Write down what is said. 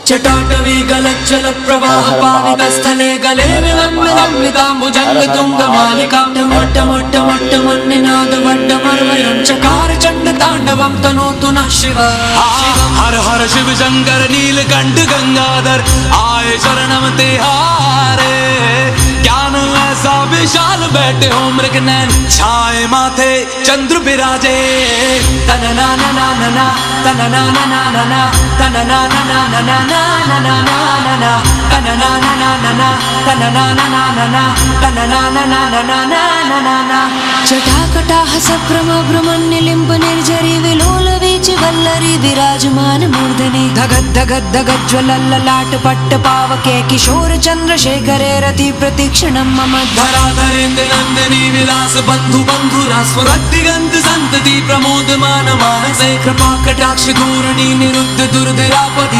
चटाटवी गलज्जल प्रवाह पावितस्थले गले विलम्बिताम्बुजंग तुंग मालिका टमट्टमट्टमट्टमन्निनाद वड्डमर्वयं चकार चंड तांडवं तनोतु नः शिवः। हर हर शिव शंकर नीलकंठ गंगाधर आए शरणम तिहारे। ज्ञान ऐसा विशाल बैठे हो मृग नैन छाए माथे चंद्र विराजे। तनना ना ना ना ना तनना ना ना ना ना तनना ना ना ना ना ना ना ना ना तनना ना ना ना ना तनना ना ना ना ना तनना ना ना ना ना ना ना ना। जटाकटाह सभ्रम भ्रमन्निलिम्ब निर्झरी विलोल वीच वल्लरी विराजमान मूर्धनि। धगद धगद धगद ज्वलल्ललाट पट्ट पावके किशोर चंद्रशेखरे रति प्रतीक्षणं मम। धराधरेन्द्र नंदिनी विलास बंधु बंधुरा स्वरदिगंत संतति प्रमोदमान मानसे। कृपा कटाक्ष धूरणी निरुद्ध दुर्धरापदि